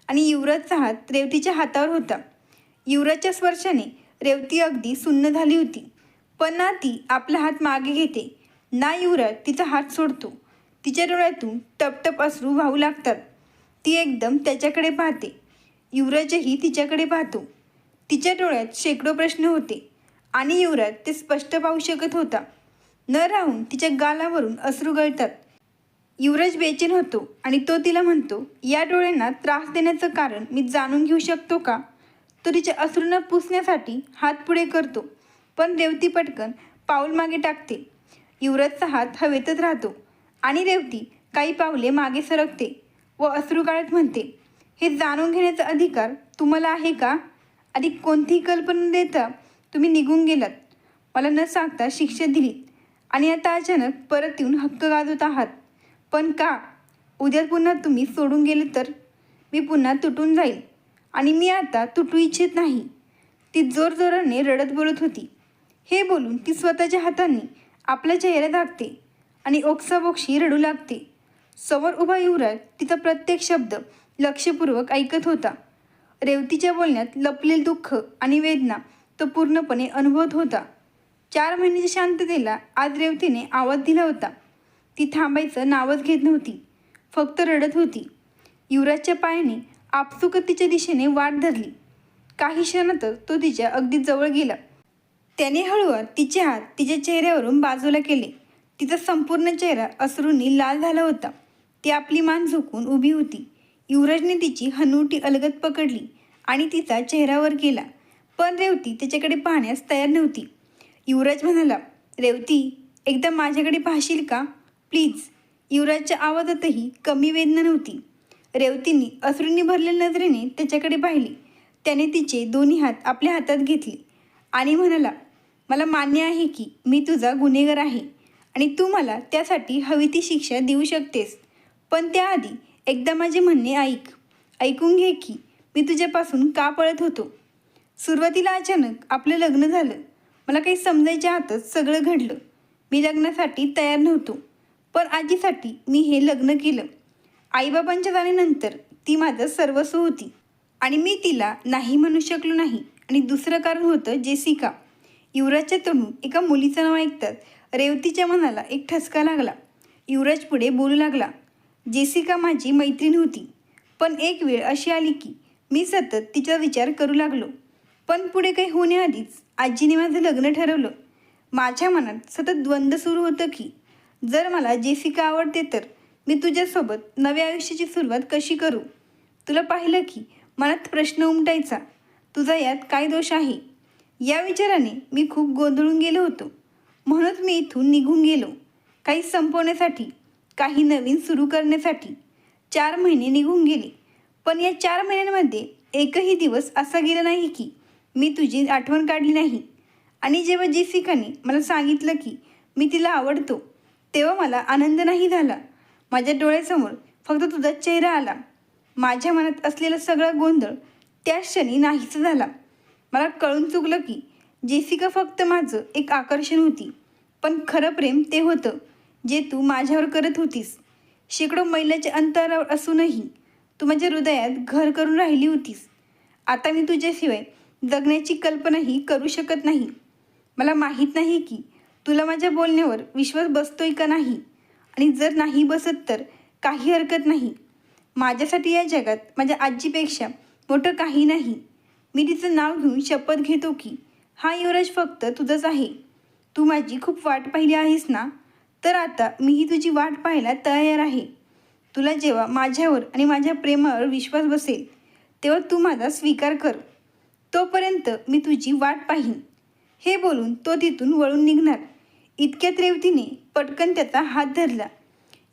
S1: आणि युवराजचा हात रेवतीच्या हातावर होता. युवराजच्या स्पर्शाने रेवती अगदी सुन्न झाली होती, पण ना ती आपला हात मागे घेते ना युवराज तिचा हात सोडतो. तिच्या डोळ्यातून टपटप अश्रू वाहू लागतात. ती एकदम त्याच्याकडे पाहते. युवराजही तिच्याकडे पाहतो. तिच्या डोळ्यात शेकडो प्रश्न होते आणि युवराज ते स्पष्ट पाहू शकत होता. न राहून तिच्या गालावरून अश्रू गळतात. युवराज बेचैन होतो आणि तो तिला म्हणतो, या डोळ्यांना त्रास देण्याचं कारण मी जाणून घेऊ शकतो का? तो तिच्या अश्रूंना पुसण्यासाठी हात पुढे करतो, पण रेवती पटकन पाऊल मागे टाकते. युवराजचा हात हवेतच राहतो आणि रेवती काही पावले मागे सरकते व अश्रू गाळत म्हणते, हे जाणून घेण्याचा अधिकार तुम्हाला आहे का? आधी कोणतीही कल्पना न देता तुम्ही निघून गेलात, मला न सांगता शिक्षा दिलीत आणि आता अचानक परत येऊन हक्क गाजवत आहात. पण का? उद्या पुन्हा तुम्ही सोडून गेले तर मी पुन्हा तुटून जाईल आणि मी आता तुटू इच्छित नाही. ती जोरजोराने रडत बोलत होती. हे बोलून ती स्वतःच्या हातांनी आपल्या चेहरा दाबते आणि ओक्साबोक्शी रडू लागते. समोर उभा युवराज तिचा प्रत्येक शब्द लक्षपूर्वक ऐकत होता. रेवतीच्या बोलण्यात लपलेले दुःख आणि वेदना तो पूर्णपणे अनुभवत होता. 4 महिन्याच्या शांततेला आज रेवतीने आवाज दिला होता. ती थांबायचं नावच घेत नव्हती, फक्त रडत होती. युवराजच्या पायाने आपसुकच तिच्या दिशेने वाट धरली. काही क्षणातच तो तिच्या अगदी जवळ गेला. त्याने हळूवार तिचे हात तिच्या चेहऱ्यावरून बाजूला केले. तिचा संपूर्ण चेहरा अश्रूंनी लाल झाला होता. ती आपली मान झुकवून उभी होती. युवराजने तिची हनुवटी अलगद पकडली आणि तिचा चेहऱ्यावर केला, पण रेवती त्याच्याकडे पाहण्यास तयार नव्हती. युवराज म्हणाला, रेवती, एकदा माझ्याकडे पाहशील का प्लीज? युवराजच्या आवाजातही कमी वेदना नव्हती. रेवतीने अश्रूंनी भरलेल्या नजरेने त्याच्याकडे पाहिली. त्याने तिचे दोन्ही हात आपल्या हातात घेतले आणि म्हणाला, मला मान्य आहे की मी तुझा गुन्हेगार आहे आणि तू मला त्यासाठी हवी ती शिक्षा देऊ शकतेस. पण त्याआधी एकदा माझे म्हणणे ऐकून घे की मी तुझ्यापासून का पळत होतो. सुरुवातीला अचानक आपलं लग्न झालं. मला काही समजायच्या आतच सगळं घडलं. मी लग्नासाठी तयार नव्हतो, पण आजीसाठी मी हे लग्न केलं. आईबाबांच्या जाण्यानंतर ती माझं सर्वस्व होती आणि मी तिला नाही म्हणू शकलो नाही. आणि दुसरं कारण होतं जेसिका. युवराजच्या तोंडून एका मुलीचं नाव ऐकतात रेवतीच्या मनाला एक ठसका लागला. युवराज पुढे बोलू लागला, जेसिका माझी मैत्रीण होती, पण एक वेळ अशी आली की मी सतत तिचा विचार करू लागलो. पण पुढे काही होण्याआधीच आजीने माझं लग्न ठरवलं. माझ्या मनात सतत द्वंद्व सुरू होतं की जर मला जेसिका आवडते तर मी तुझ्यासोबत नव्या आयुष्याची सुरुवात कशी करू. तुला पाहिलं की मनात प्रश्न उमटायचा, तुझा यात काय दोष आहे. या विचाराने मी खूप गोंधळून गेलो होतो. म्हणूनच मी इथून निघून गेलो, काही संपवण्यासाठी, काही नवीन सुरू करण्यासाठी. 4 महिने निघून गेले, पण या 4 महिन्यांमध्ये एकही दिवस असा गेला नाही की मी तुझी आठवण काढली नाही. आणि जेव्हा जेसिकाने मला सांगितलं की मी तिला आवडतो, तेव्हा मला आनंद नाही झाला. माझ्या डोळ्यासमोर फक्त तुझा चेहरा आला. माझ्या मनात असलेला सगळा गोंधळ त्या क्षणी नाहीसा झाला. मला कळून चुकलं की जेसिका फक्त माझं एक आकर्षण होती, पण खरं प्रेम ते होतं जे तू माझ्यावर करत होतीस. शेकडो मैलाच्या अंतरावर असूनही तू माझ्या हृदयात घर करून राहिली होतीस. आता मी तुझ्याशिवाय जगण्याची कल्पनाही करू शकत नाही. मला माहीत नाही की तुला माझ्या बोलण्यावर विश्वास बसतोय का नाही, आणि जर नाही बसत तर काही हरकत नाही. माझ्यासाठी या जगात माझ्या आजीपेक्षा मोठं काही नाही. मी तिचं नाव घेऊन शपथ घेतो की हा युवराज फक्त तुझंच आहे. तू माझी खूप वाट पाहिली आहेस ना, तर आता मीही तुझी वाट पाहायला तयार आहे. तुला जेव्हा माझ्यावर आणि माझ्या प्रेमावर विश्वास बसेल तेव्हा तू माझा स्वीकार कर. तोपर्यंत मी तुझी वाट पाहीन. हे बोलून तो तिथून वळून निघणार. इतक्यात रेवतीने पटकन त्याचा हात धरला.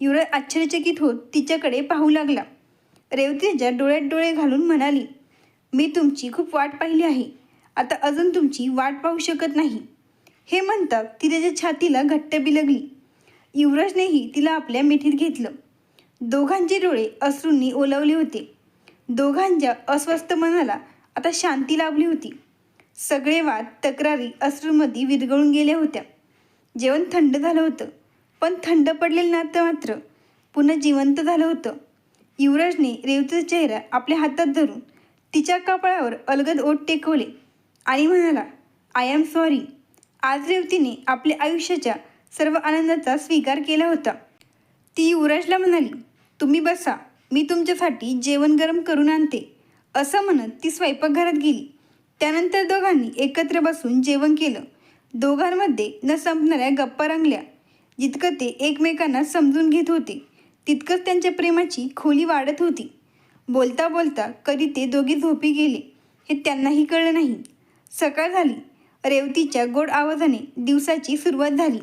S1: युवराज आश्चर्यचकित होत तिच्याकडे पाहू लागला. रेवतीच्या डोळ्यात डोळे घालून म्हणाली, मी तुमची खूप वाट पाहिली आहे. आता अजून तुमची वाट पाहू शकत नाही. हे म्हणता ती त्याच्या छातीला घट्ट बिलगली. युवराजनेही तिला आपल्या मिठीत घेतलं. दोघांचे डोळे अश्रूंनी ओलावले होते. दोघांच्या अस्वस्थ मनाला आता शांती लाभली होती. सगळे वाद तक्रारी अश्रूंमध्ये विरघळून गेल्या होत्या. जेवण थंड झालं होतं, पण थंड पडलेलं नातं मात्र पुन्हा जिवंत झालं होतं. युवराजने रेवतीचा चेहरा आपल्या हातात धरून तिच्या कपाळावर अलगद ओठ टेकवले आणि म्हणाला, आय एम सॉरी. आज रेवतीने आपल्या आयुष्याच्या सर्व आनंदाचा स्वीकार केला होता. ती युवराजला म्हणाली, तुम्ही बसा, मी तुमच्यासाठी जेवण गरम करून आणते. असं म्हणत ती स्वयंपाकघरात गेली. त्यानंतर दोघांनी एकत्र बसून जेवण केलं. दोघांमध्ये न संपणाऱ्या गप्पा रंगल्या. जितकं ते एकमेकांना समजून घेत होते तितकंच त्यांच्या प्रेमाची खोली वाढत होती. बोलता बोलता कधी ते दोघे झोपी गेले हे त्यांनाही कळलं नाही. सकाळ झाली. रेवतीच्या गोड आवाजाने दिवसाची सुरुवात झाली.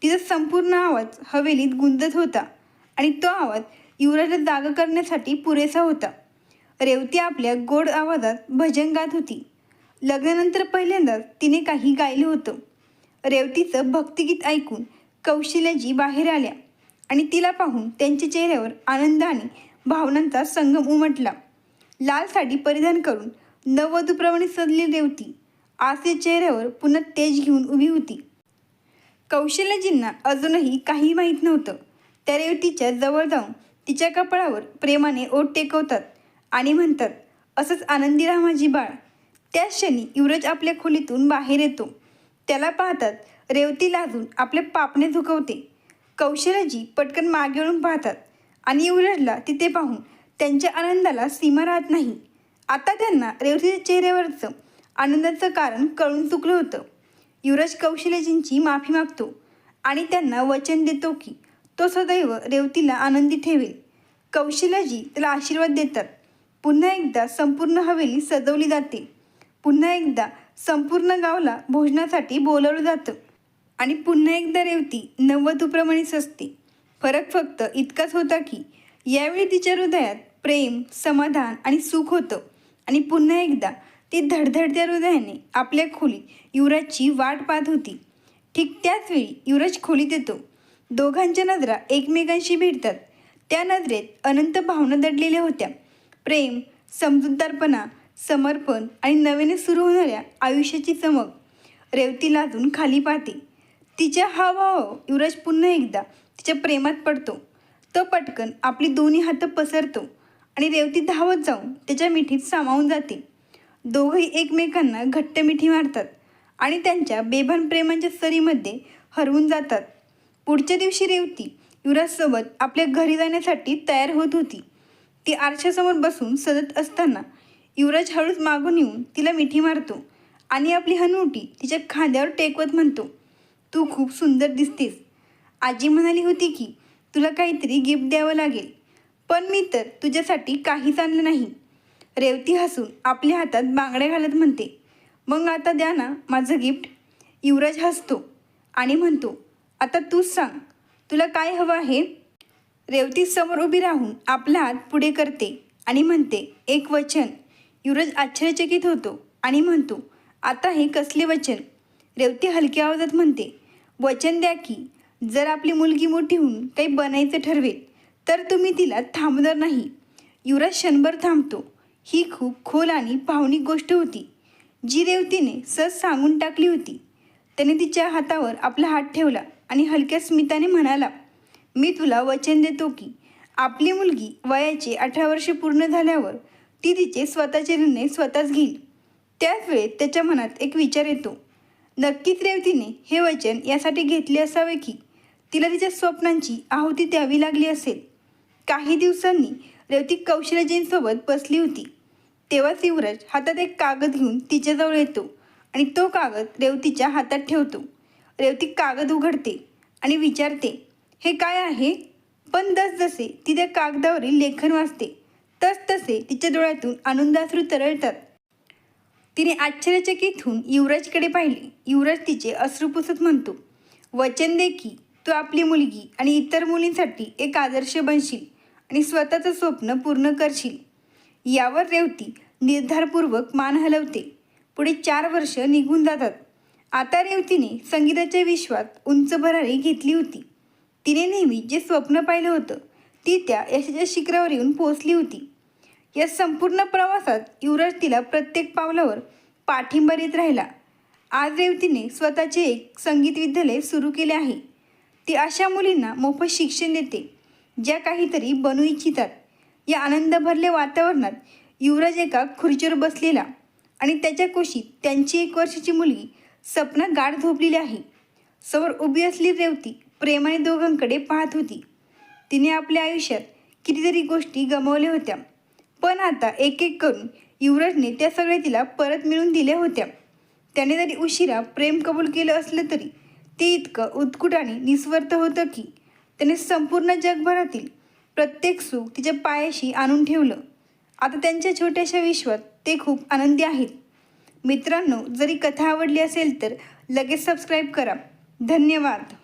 S1: तिचा संपूर्ण आवाज हवेलीत गुंजत होता आणि तो आवाज युवराजला जागा करण्यासाठी पुरेसा होता. रेवती आपल्या गोड आवाजात भजन गात होती. लग्नानंतर पहिल्यांदाच तिने काही गायलं होतं. रेवतीचं भक्तिगीत ऐकून कौशल्याजी बाहेर आल्या आणि तिला पाहून त्यांच्या चेहऱ्यावर आनंद आणि भावनांचा संगम उमटला. लाल साडी परिधान करून नववधूप्रमाणे सजलेली रेवती आज त्या चेहऱ्यावर पुन्हा तेज घेऊन उभी होती. कौशल्याजींना अजूनही काही माहीत नव्हतं. त्या रेवतीच्या जवळ जाऊन तिच्या कपाळावर प्रेमाने ओठ टेकवतात आणि म्हणतात, असंच आनंदी राहा माझी बाळ. त्याच क्षणी युवराज आपल्या खोलीतून बाहेर येतो. त्याला पाहतात रेवती लाजून आपले पापणे झुकवते. कौशल्याजी पटकन मागे वळून पाहतात आणि युवराजला तिथे पाहून त्यांच्या आनंदाला सीमा राहत नाही. आता त्यांना रेवतीच्या चेहऱ्यावरचं आनंदाचं कारण कळून चुकलं होतं. युवराज कौशल्याजींची माफी मागतो आणि त्यांना वचन देतो की तो सदैव रेवतीला आनंदी ठेवेल. कौशल्याजी त्याला आशीर्वाद देतात. पुन्हा एकदा संपूर्ण हवेली सजवली जाते. पुन्हा एकदा संपूर्ण गावाला भोजनासाठी बोलावलं जातं आणि पुन्हा एकदा रेवती नववधूप्रमाणे सजते. फरक फक्त इतकाच होता की यावेळी तिच्या हृदयात प्रेम, समाधान आणि सुख होतं. आणि पुन्हा एकदा ती धडधडत्या हृदयाने आपल्या खोलीत युवराजची वाट पाहत होती. ठीक त्याच वेळी युवराज खोलीत येतो. दोघांच्या नजरा एकमेकांशी भिडतात. त्या नजरेत अनंत भावना दडलेल्या होत्या. प्रेम, समजूतदारपणा, समर्पण आणि नव्याने सुरू होणाऱ्या आयुष्याची चमक. रेवती लाजून खाली पाहते. तिच्या हावभाव युवराज पुन्हा एकदा तिच्या प्रेमात पडतो. तो पटकन आपली दोन्ही हातं पसरतो आणि रेवती धावत जाऊन त्याच्या मिठीत सामावून जाते. दोघंही एकमेकांना घट्ट मिठी मारतात आणि त्यांच्या बेभान प्रेमाच्या सरीमध्ये हरवून जातात. पुढच्या दिवशी रेवती युवराजसोबत आपल्या घरी जाण्यासाठी तयार होत होती. ती आरशासमोर बसून सजत असताना युवराज हळूच मागून येऊन तिला मिठी मारतो आणि आपली हनुवटी तिच्या खांद्यावर टेकवत म्हणतो, तू खूप सुंदर दिसतेस. आजी म्हणाली होती की तुला काहीतरी गिफ्ट द्यावं लागेल, पण मी तर तुझ्यासाठी काहीच आणलं नाही. रेवती हसून आपल्या हातात बांगड्या घालत म्हणते, मग आता द्या ना माझं गिफ्ट. युवराज हसतो आणि म्हणतो, आता तूच सांग, तुला काय हवं आहे. रेवती समोर उभी राहून आपला हात पुढे करते आणि म्हणते, एक वचन. युवराज आश्चर्यचकित होतो आणि म्हणतो, आता हे कसले वचन. रेवती हलक्या आवाजात म्हणते, वचन द्या की जर आपली मुलगी मोठी होऊन काही बनायचं ठरवेल तर तुम्ही तिला थांबणार नाही. युवराज क्षणभर थांबतो. ही खूप खोल आणि भावनिक गोष्ट होती जी रेवतीने सहज सांगून टाकली होती. त्याने तिच्या हातावर आपला हात ठेवला आणि हलक्या स्मिताने म्हणाला, मी तुला वचन देतो की आपली मुलगी वयाचे 18 वर्षे पूर्ण झाल्यावर ती तिचे स्वतःचे निर्णय स्वतःच घेईल. त्याच वेळेत त्याच्या मनात एक विचार येतो. नक्कीच रेवतीने हे वचन यासाठी घेतले असावे की तिला तिच्या स्वप्नांची आहुती द्यावी लागली असेल. काही दिवसांनी रेवती कौशल्याजींसोबत बसली होती. तेव्हाच युवराज हातात एक कागद घेऊन तिच्याजवळ येतो आणि तो कागद रेवतीच्या हातात ठेवतो. रेवती कागद उघडते आणि विचारते, हे काय आहे. पण जसजसे ती त्या कागदावरील लेखन वाचते तसतसे तिच्या डोळ्यातून आनंदाश्रू तरळतात. तिने आश्चर्यचकित होऊन युवराजकडे पाहिले. युवराज तिचे अश्रू पुसत म्हणतो, वचन दे की तू आपली मुलगी आणि इतर मुलींसाठी एक आदर्श बनशील आणि स्वतःचं स्वप्न पूर्ण करशील. यावर रेवती निर्धारपूर्वक मान हलवते. पुढे 4 वर्ष निघून जातात. आता रेवतीने संगीताच्या विश्वात उंच भरारी घेतली होती. तिने नेहमी जे स्वप्न पाहिलं होतं ती त्या यशाच्या शिखरावर येऊन पोहोचली होती. या संपूर्ण प्रवासात युवराज तिला प्रत्येक पावलावर पाठिंबा देत राहिला. आज रेवतीने स्वतःचे एक संगीत विद्यालय सुरू केले आहे. ती अशा मुलींना मोफत शिक्षण देते ज्या काहीतरी बनू इच्छितात. या आनंद भरल्या वातावरणात युवराज एका खुर्चीवर बसलेला आणि त्याच्या कुशीत त्यांची 1 वर्षाची मुलगी सपना गाढ झोपलेली आहे. समोर उभी असलेली रेवती प्रेमाने दोघांकडे पाहत होती. तिने आपल्या आयुष्यात कितीतरी गोष्टी गमावल्या होत्या, पण आता एक एक करून युवराजने त्या सगळ्या तिला परत मिळवून दिल्या होत्या. त्याने जरी उशिरा प्रेम कबूल केलं असलं तरी ते इतकं उत्कट आणि निस्वार्थ होतं की त्याने संपूर्ण जगभरातील प्रत्येक सुख तिच्या पायाशी आणून ठेवलं. आता त्यांच्या छोट्याशा विश्वात ते खूप आनंदी आहेत. मित्रांनो, जरी कथा आवडली असेल तर लगेच सबस्क्राईब करा. धन्यवाद.